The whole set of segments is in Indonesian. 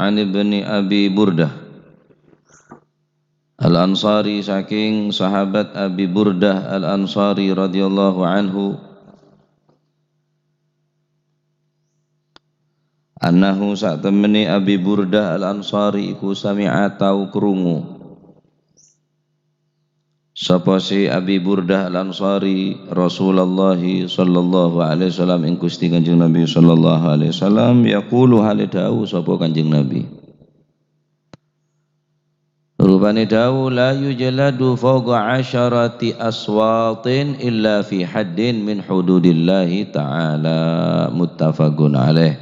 an ibni Abi Burdah Al-Ansari saking sahabat Abi Burdah Al-Ansari radhiyallahu anhu annahu sak temeni Abi Burdah Al-Ansari iku sami'a tau krungu sapa si Abi Burdah Al-Ansari Rasulullah sallallahu alaihi wasallam ing Gusti Kanjeng Nabi sallallahu alaihi wasallam yaqulu halidawu sapa Kanjeng Nabi rupane dawu la yujladu fawqa 'asharati aswatin illa fi haddin min hududillahi ta'ala muttafaqun alaih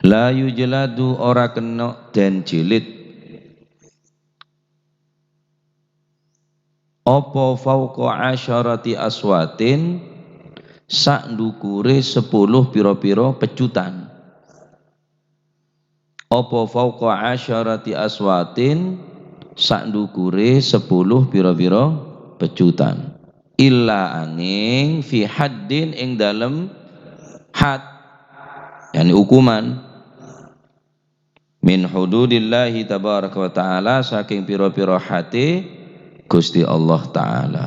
la yujladu ora kena den jilid apa fauqa asyarati aswatin sak ndukure 10 pira-pira pecutan apa fauqa asyarati aswatin sak ndukure 10 pira-pira pecutan illa angin fi haddin ing dalem had yani hukuman min hududillahi tabaraka wa taala saking pira-pira hati Gusti Allah Ta'ala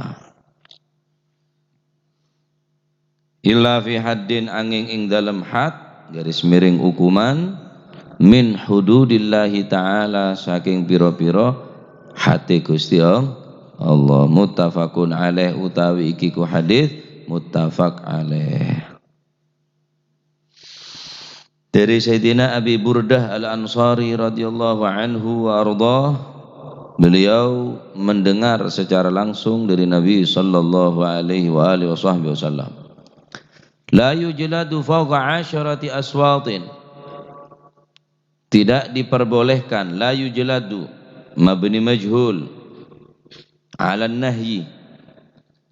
illa fi haddin angin ing dalam had garis miring hukuman min hududillahi Ta'ala saking piro-piro hati Gusti Allah muttafaqun alaih utawi iki ku hadis muttafaq alaih dari Sayyidina Abi Burdah Al-Ansari radhiyallahu anhu wa ardhah beliau mendengar secara langsung dari Nabi sallallahu alaihi wa alihi wasallam la yujladu fawqa 'asharati aswatin tidak diperbolehkan la yujladu mabni majhul 'ala nahyi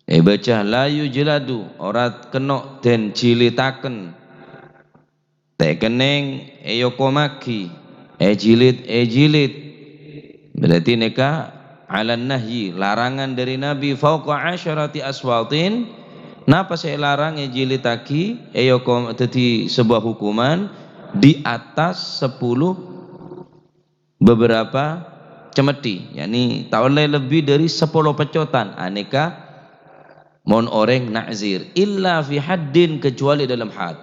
baca la yujladu ora kena den jilitaken tekening eyokomaki jilid berarti neka ala nahyi larangan dari Nabi fauqa 'asharati aswatin napa saya larang jilitaki tadi sebuah hukuman di atas 10 beberapa cemeti yakni tak boleh lebih dari 10 pecotan aneka mon orang na'zir illa fi haddin kecuali dalam had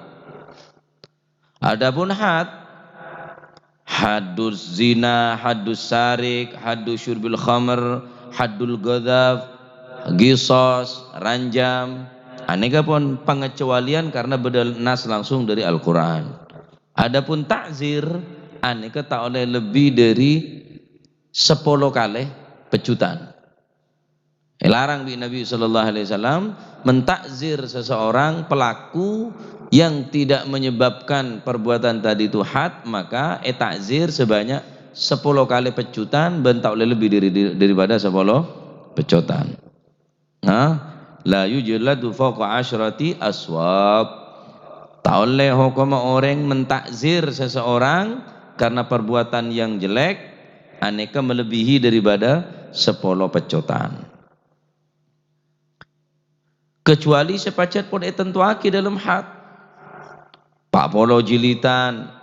adapun had haddus zina, haddus sarik, haddus syurbil khamr, haddul ghadab, qisas, ranjam aneka pun pengecualian karena bedal nas langsung dari Al-Quran adapun ta'zir aneka tak oleh lebih dari 10 kali pecutan larang bi Nabi sallallahu alaihi wasallam mentakzir seseorang pelaku yang tidak menyebabkan perbuatan tadi itu had maka takzir sebanyak 10 kali pecutan bentak oleh lebih daripada 10 pecutan la yujladu fawqa 'asyrati aswab tak oleh hukum orang mentakzir seseorang karena perbuatan yang jelek aneka melebihi daripada 10 pecutan kecuali sepacet pun tentuaki dalam had 40 jilitan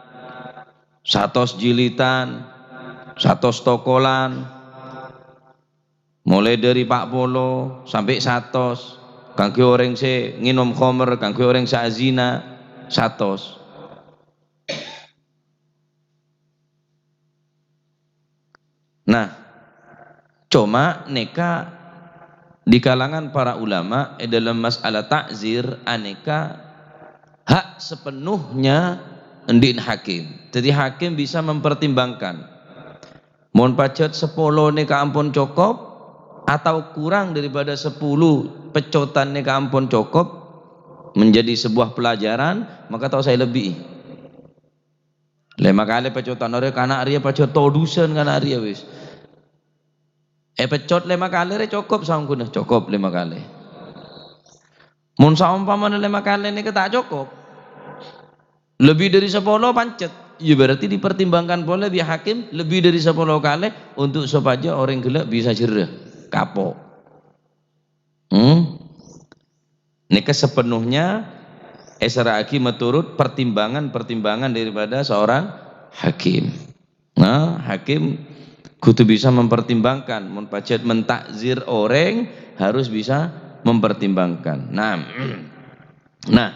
100 jilitan 100 tokolan mulai dari 40 sampai 100 kangge orang se nginum khamr kangge orang sa zina 100 nah cuma neka di kalangan para ulama dalam masalah takzir aneka hak sepenuhnya endin hakim jadi hakim bisa mempertimbangkan mohon pacet 10 neka ampun cukup atau kurang daripada 10 pecotan neka ampun cukup menjadi sebuah pelajaran maka tahu saya lebih 5 kali pecotan orang kana ria pacet todusan kana ria wis pecot 5 kali re cukup sangkuna cukup 5 kali mun saumpamane 5 kali ini tak cukup lebih dari 10 pancet ya berarti dipertimbangkan boleh bi hakim lebih dari 10 kali untuk supaya orang gelap bisa jerah kapok ini sepenuhnya esra'aki menurut pertimbangan daripada seorang hakim. Nah, hakim kudu bisa mempertimbangkan, mun pacet mentakzir orang harus bisa mempertimbangkan. Nah,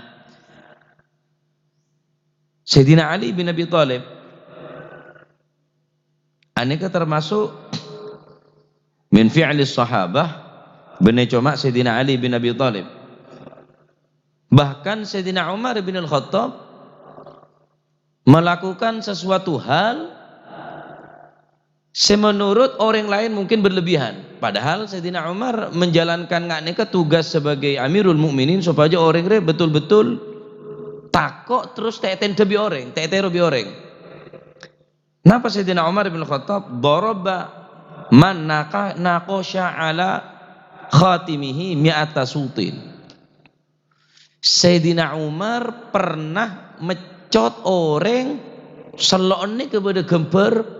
Sayyidina Ali bin Abi Thalib aneka termasuk min fi'li sahabah benih cuma Sayyidina Ali bin Abi Thalib. Bahkan Sayyidina Umar bin Al-Khattab melakukan sesuatu hal semenurut orang lain mungkin berlebihan. Padahal Sayyidina Umar menjalankan ngakneka tugas sebagai Amirul Mukminin supaya orang betul-betul takok terus teten debi orang, tetero bi orang. Napa Sayyidina Umar bin Khattab daraba man naqasha ala khatimihi mi'ata sutin. Sayyidina Umar pernah mecot orang selokne kepada gember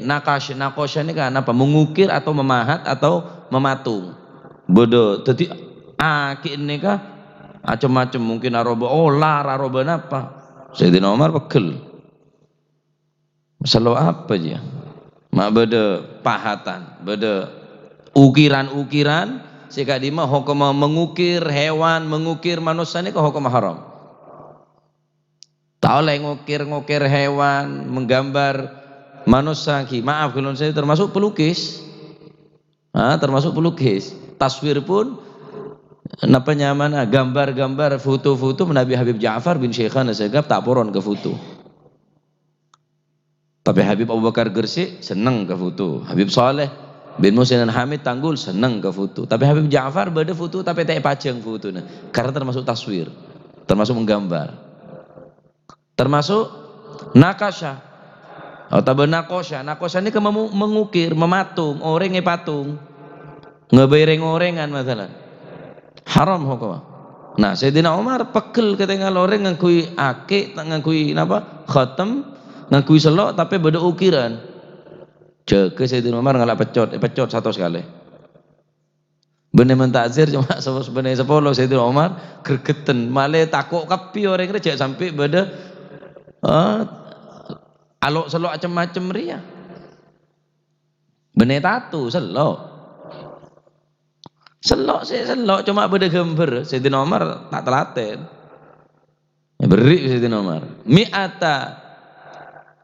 nakasha ini kan apa, mengukir atau memahat atau mematung bodoh. Jadi akik ini kah macam-macam, mungkin aroba olar aroba apa. Sayyidina Umar pegel selo apa aja mak beda pahatan beda ukiran-ukiran sehingga di mah hukum mengukir hewan mengukir manusia ini kok hukum haram. Tak oleh ngukir hewan menggambar manusia ki, maaf kalau saya termasuk pelukis. Termasuk pelukis. Taswir pun napa nyaman gambar-gambar foto-foto Nabi Habib Ja'far bin Syekhana Segaf tak poron ke foto. Tapi Habib Abu Bakar Gresik seneng ke foto. Habib Saleh bin Muhsin Hamid Tanggul seneng ke foto. Tapi Habib Ja'far beda foto tapi tak pajang foto karena termasuk taswir, termasuk menggambar. Termasuk nakasha atau nakosha. Nakosha ini mengukir, mematung, orang patung, ngebereng orengan masalah. Haram hukum. Nah, Sayyidina Umar pegel ketinggal orang ngakui akik, ngakui apa? Khatam, ngakui selok tapi beda ukiran. Jaga Sayyidina Umar ngalak pecot satu sekali. Bener mentakzir cuma sebenarnya 10 Sayyidina Umar gergeten, malah takut kapi orang kerja sampai beda alok selok macam-macam ria. Bener tatu selok cuma beda gambar. Sayyidina Umar tak telaten. Beri Sayyidina Umar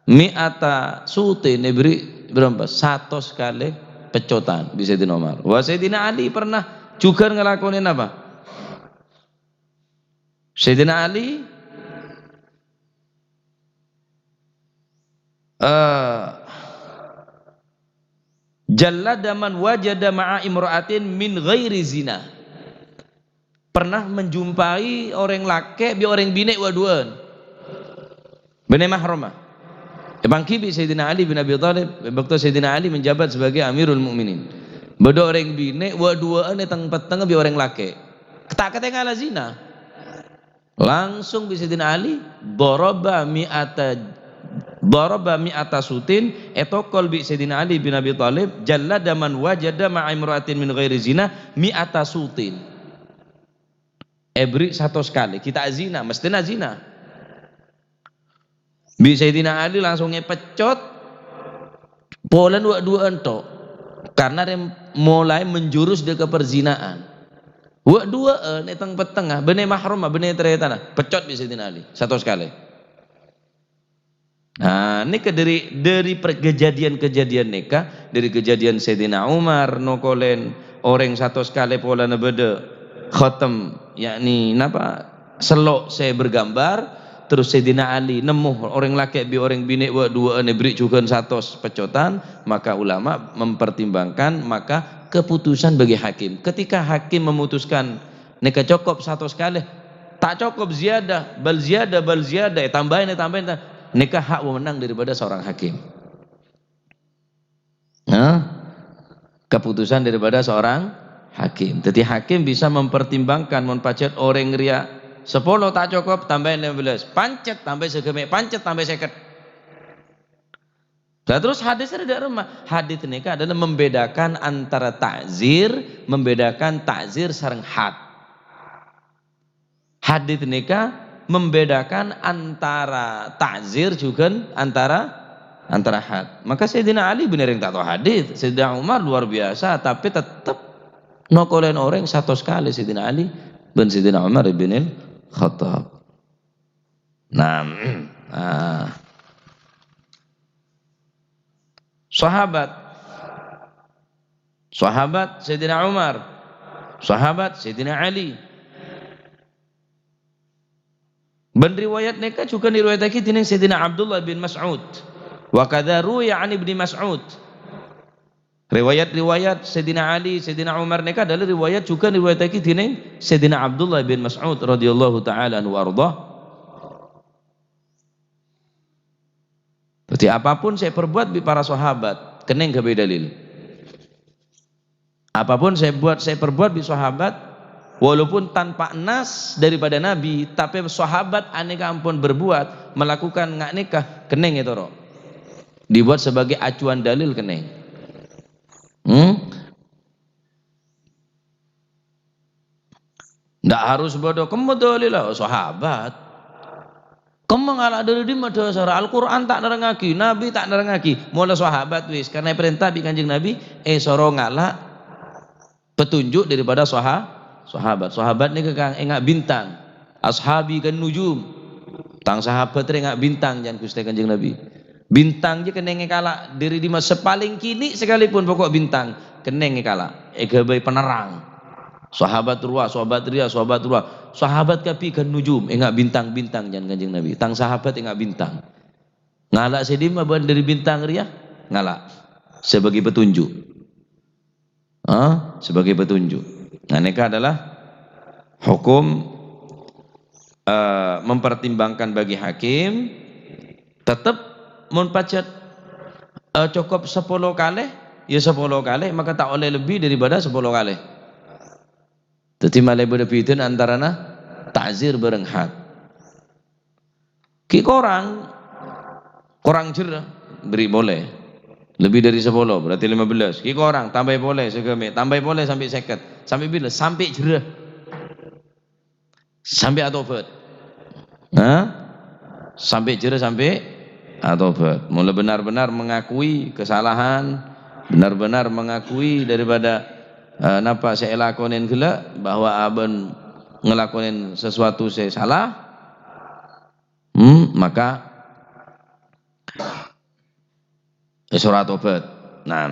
mi'ata sutin beri berapa? 100 kali pecotan bisa Sayyidina Umar. Wah, Sayyidina Ali pernah juga ngelakonin apa? Sayyidina Ali jallada man wajada ma'a imra'atin min ghairi zina. Pernah menjumpai orang laki bi orang bine waduan bene mahrama. Bangki bi Sayyidina Ali bin Abi Thalib waktu Sayyidina Ali menjabat sebagai Amirul Mukminin. Bodo orang bine waduan teng peteng bi orang laki. Tak ketinggalan zina. Langsung bi Sayyidina Ali daraba mi'ata sutin etokol bi Sayyidina Ali bin Abi Thalib jallada man wajada ma'a imra'atin min ghairi zina mi'ata sutin. Ebri 100 kali kita zina mestinya zina. Bi Sayyidina Ali langsung ngepecot pola dua ento karena dia mulai menjurus dia ke perzinaan. Dua etang petengah benih mahrum benih teretana pecot bi Sayyidina Ali 100 kali. Nah, ini dari kejadian neka, dari kejadian Sayyidina Umar nokolen orang 100 kali pola beda khatam, yakni napa selok saya bergambar, terus Sayyidina Ali nemu orang laki bi orang bini dua beri juga 100 pecotan, maka ulama mempertimbangkan maka keputusan bagi hakim. Ketika hakim memutuskan neka cukup 100 kali, tak cukup ziyadah, bal ziyadah, tambahin nikah hak wewenang daripada seorang hakim. Keputusan daripada seorang hakim. Jadi hakim bisa mempertimbangkan mun pacet orang ria 10 tak cukup tambahin 15, pancet tambah segeme, pancet tambah 50. Nah, terus hadis ada rumah. Hadis nikah adalah membedakan antara membedakan takzir sareng had. Hadis nikah membedakan antara ta'zir juga antara had. Maka Sayyidina Ali benar yang tak tahu hadis, Sayyidina Umar luar biasa, tapi tetap nokolen orang satu sekali Sayyidina Ali dan Sayyidina Umar bin Khattab. Nah, sahabat Sayyidina Umar, sahabat Sayyidina Ali. Ben riwayat mereka juga diriwayatkan dengan Sayyidina Abdullah bin Mas'ud. Wa kadza ruwiya an Ibnu Mas'ud. Riwayat-riwayat Sayyidina Ali, Sayyidina Umar mereka adalah riwayat juga diriwayatkan dengan Sayyidina Abdullah bin Mas'ud radhiyallahu taala anhu warḍah. Berarti apapun saya perbuat di para sahabat, keneng gawe dalil. Apapun saya perbuat di sahabat, walaupun tanpa nas daripada Nabi, tapi sahabat aneka ampun berbuat, melakukan ngak nikah, keneng itu roh. Dibuat sebagai acuan dalil keneng. Ndak harus bodoh, kamu dalilah sahabat. Kamu ngalah dari di madhasar Al-Quran tak nerangaki, Nabi tak nerangaki, mulai sahabat wis karena perintah bi Kanjeng Nabi, soro ngalah petunjuk daripada sahabat ni kekang engak bintang, ashabi kan nujum, tang sahabat engak bintang jangan Gusti Kanjeng Nabi. Bintang je keneng kala diri di masa paling kini sekalipun pokok bintang keneng kala egabai penerang. Sahabat ruah, sahabat ria, sahabat ruah, sahabat kapi kan nujum engak bintang-bintang jangan Kanjeng Nabi. Tang sahabat engak bintang. Ngalak sedim aban dari bintang ria, ngalak sebagai petunjuk. Sebagai petunjuk. Nah, neka adalah hukum mempertimbangkan bagi hakim tetap munpacet cukup 10 kali, ya 10 kali, maka tak oleh lebih daripada 10 kali. Jadi malai berbeda antara ta'zir bareng had. Ki korang jerah beri boleh. Lebih dari 10 berarti 15. Ki korang tambah boleh segame, tambah boleh sampai 50. Sampai bila? Sampai jerah. Sampai atobat. Sampai jerah sampai atobat. Mulai benar-benar mengakui kesalahan, benar-benar mengakui daripada napa saya lakonin gila bahwa aben ngelakonin sesuatu saya salah, maka surat tobat. Nah,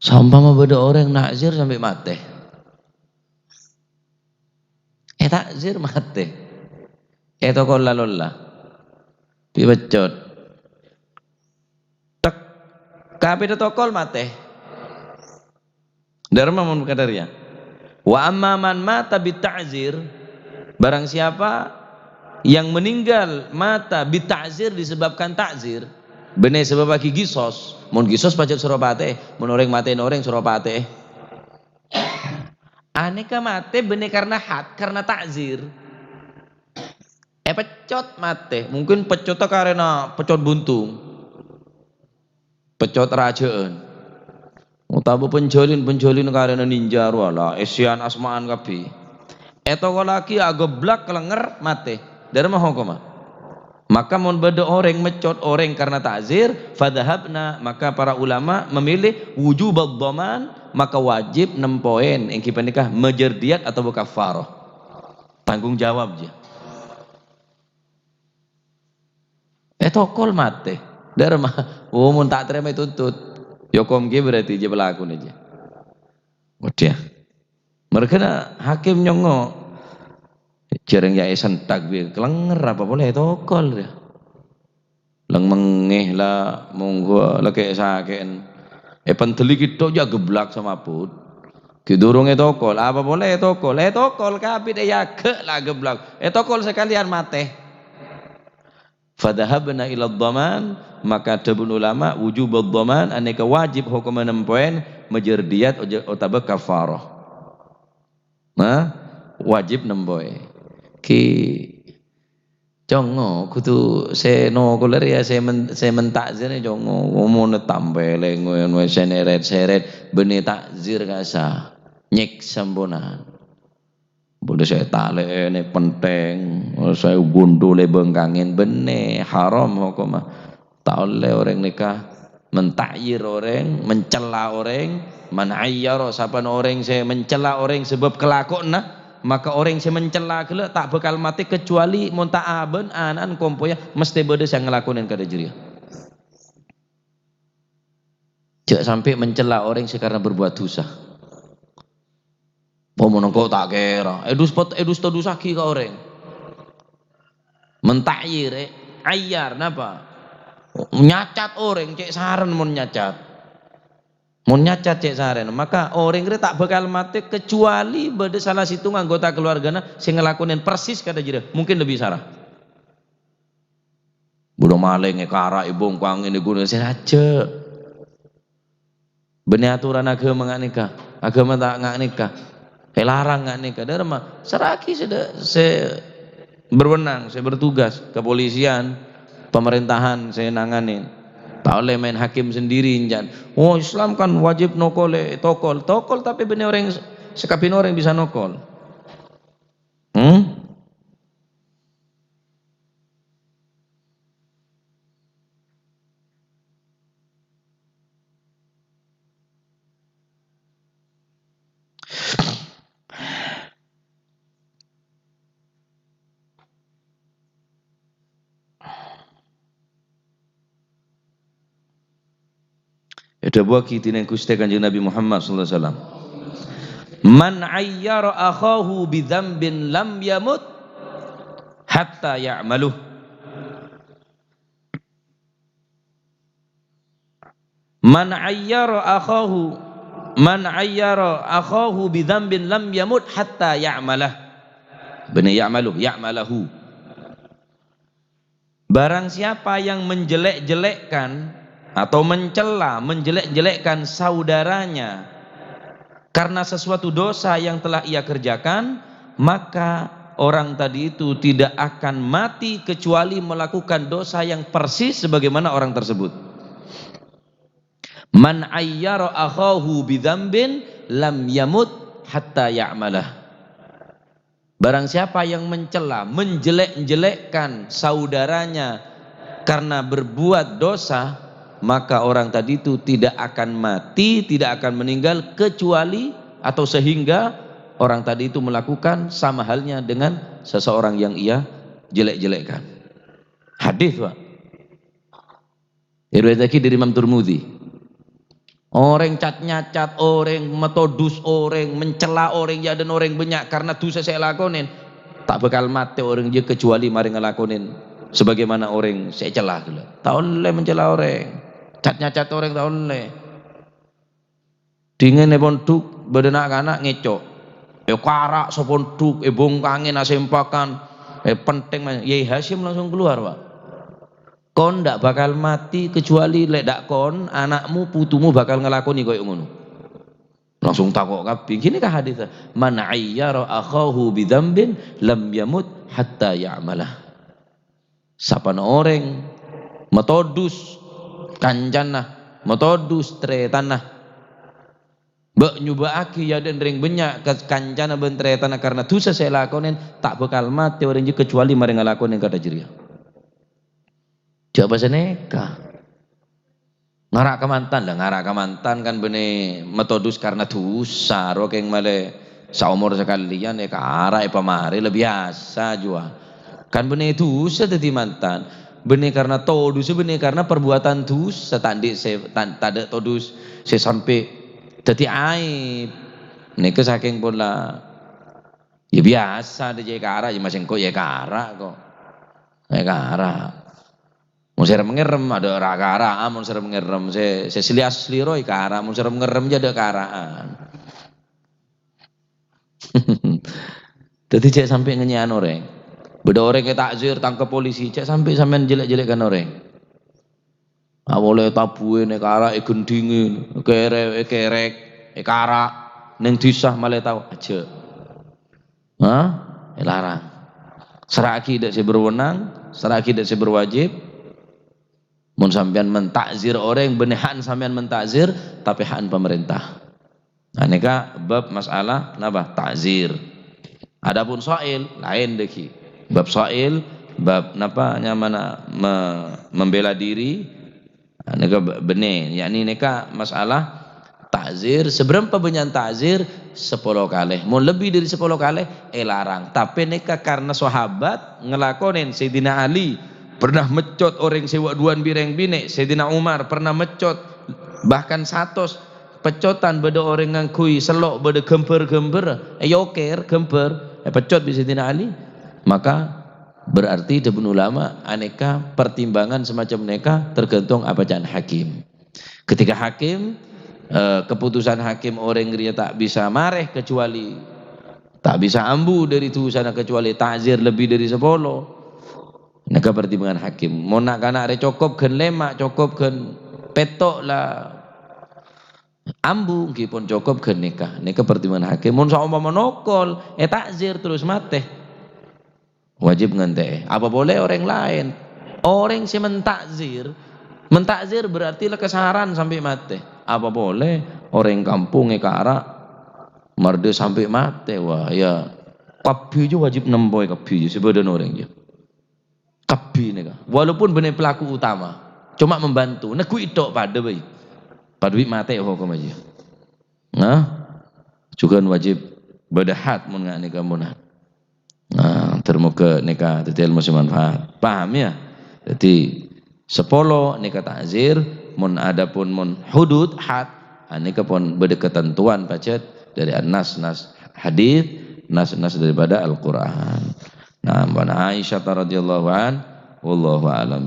seumpama beda orang nakzir sampai mati, takzir mati, tokol lalolla, pibecot. Kapi tokol mate. Dharma mun kadarya. Wa amma man mata bita'zir, barang siapa yang meninggal mata bita'zir disebabkan ta'zir, bener sebab bagi gisos, mun gisos pajak suropate, mun orang matiin orang suropate. Aneka mate bener karena had, karena ta'zir. Pecot mate, mungkin pecotnya karena pecot buntung. Pecot rajaan, utawa penjolin karena ninja wala esian asmaan kapi. Eto laki ageblak kelenger mate. Dari mah hukumah. Maka mun beda orang mecot orang karena ta'zir, fadhahabna, maka para ulama memilih wujubad dhaman, maka wajib 6 poin yang kita nikah majerdiat atau kafarah. Tanggung jawab je. Kol mate. Dari mah, mun tak terima tuntut, yokom ge berarti je berlaku aja. Udah, mereka hakim nyongo, jarang ya sentak bi, kelenger apa boleh tokol dia, lang mengeh lah, monggo lah kayak saken, penteli kita aja geblak sama put, kidurung tokol, apa boleh tokol kapit ke lah geblak, tokol sekalian mate. Fadhahabna ila dhaman, maka tabun ulama wujubud dhaman aneka wajib hukum 6 poin majerdiat utawa kafarah. Wajib 6 poin. Ki jongo kudu se no koler ya se mentakzir jongo ngomong tambeleng ngono seret-seret bene takzir kasa. nyek sambonan. Boleh saya tale ini penting, saya gundule bengkangin bene haram hukumah. Tak oleh orang nikah mentakyir orang, mencela orang, manayyara saban orang saya mencela orang sebab kelakuan maka orang saya mencela kelak tak bakal mati kecuali munta'aben anan kompoya mesti beda yang ngelakuin kada jeria. Jangan sampai mencela orang sih karena berbuat dosa. Pomono kau tak kira, edus todusaki ke orang. Mentakyir, ayar, napa? Nyacat orang, cek saran mau nyacat. Mau nyacat cek saran, maka orang itu tak bakal mati kecuali beda salah situ anggota keluarganya sing ngelakuin persis kada jira, mungkin lebih sarah. Bodoh maling kara ibu kuang ini guna saya aja. Benih aturan agama ngak nikah, agama tak ngak nikah. Larang nggak nikah, derma seraki saya berwenang, saya bertugas kepolisian, pemerintahan saya nanganin. Tak oleh main hakim sendiri injan. Oh Islam kan wajib nokol tokol tapi bener orang sekapin orang bisa nokol. Ada buah kitin yang kustekan Nabi Muhammad sallallahu alaihi wasallam. Man ayyara akhahu bidzambin lam yamut hatta ya'maluh. Man ayyara akhahu bidzambin lam yamut hatta ya'malah. Benar ya'malahu. Barang siapa yang menjelek-jelekkan atau mencela, menjelek-jelekkan saudaranya karena sesuatu dosa yang telah ia kerjakan, maka orang tadi itu tidak akan mati kecuali melakukan dosa yang persis sebagaimana orang tersebut. Man ayyara akhahu bidzambin lam yamut hatta ya'malah. Barang siapa yang mencela, menjelek-jelekkan saudaranya karena berbuat dosa, maka orang tadi itu tidak akan mati, tidak akan meninggal kecuali atau sehingga orang tadi itu melakukan sama halnya dengan seseorang yang ia jelek-jelekkan. Hadis Pak. Riwayat dari Imam Tirmidzi. Orang nyacat orang, metodus orang, mencela orang, ya dan orang banyak karena dosa saya lakonin, tak bakal mati orang dia kecuali mari ngelakonin sebagaimana orang saya celah dulu. Tak boleh mencela orang. Nyacat orang tak boleh. Dingin ponduk bedenak anak ngecok. Karak soponduk bongkangin asempakan. Penting Yai Hashim langsung keluar Pak. Kon ndak bakal mati kecuali lek dak kon anakmu putumu bakal ngelakoni koyo ngono. Langsung takok kabeh. Gini kah hadisnya? Man ayyara akhahu bidzambin lam yamut hatta ya'malah. Sapan orang metodus kanjana, metodus tretanah. Mbak nyubaaki ya dan ring banyak kancana ben tretanah karena dosa saya lakonin tak bakal mati orang je kecuali mari ngelakonin kata jeria. Coba seneka ngarak kemantan kan bene metodus karena dosa rokeng male saumur sekalian ya karak pamari lebih biasa jua kan bene dosa tadi mantan bene karena todus bene karena perbuatan dosa tadi tanda todus saya sampai tadi aib neka saking pun lah ya biasa deh karak ya masing kok ya karak kok ya karak. Mun saya mengerem ada raka-raka, mun saya mengerem saya selias seliroi kara, mun saya mengerem jadi karaan. Jadi cek sampai ngenyian orang, beda orang yang takzir tangkap polisi, cek sampai sampean jelek-jelekkan orang. Awalnya tabuin kara gendingin, kerek, kara, neng disah malah tahu aja. Larang. Seraki tidak saya berwenang, seraki tidak saya berwajib. Mun sampean mentakzir orang benehan sampean mentakzir tapi hak pemerintah. Aneka bab masalah napa ta'zir. Adapun soil lain deki. Bab soil, bab napa nyamana membela diri, aneka benih. Yakni neka masalah takzir. Seberapa banyak takzir? 10 kali. Mau lebih dari 10 kali larang. Tapi neka karena sahabat ngelakonin. Sayyidina Ali pernah mecot orang sewa duan bireng bine. Sayyidina Umar pernah mecot bahkan 100 pecotan beda orang ngangkui selok beda gember-gember yoker gember pecot bisa Sayyidina Ali. Maka berarti debun ulama aneka pertimbangan semacam mereka tergantung apa bacaan hakim. Ketika hakim keputusan hakim orang dia tak bisa mareh kecuali tak bisa ambu dari itu sana kecuali takzir lebih dari 10. Neka pertimbangan hakim. Mau nak kana re cokop gen lemak cokop gen petok lah ambu pun cokop gen neka pertimbangan hakim. Mun saumpama nokol takzir terus mate wajib ngente. Apa boleh orang lain orang si mentakzir berarti lah kesaran sampai mati. Apa boleh orang kampung arah marde sampai mati. Wah ya kabi juga wajib nemboi kabi sebadan orang je kabi nih walaupun benar pelaku utama cuma membantu neku itu pada bayi pada mati hukum aja. Nah juga wajib berdahat mun nggak nikah munah. Nah termuka nikah detail masih manfaat paham ya. Jadi 10 nikah takzir mun adapun mun hudud had nikah pun berketentuan pacet dari nas hadis nas daripada Al-Qur'an. Nah, Aisyah radhiyallahu an wallahu a'lam.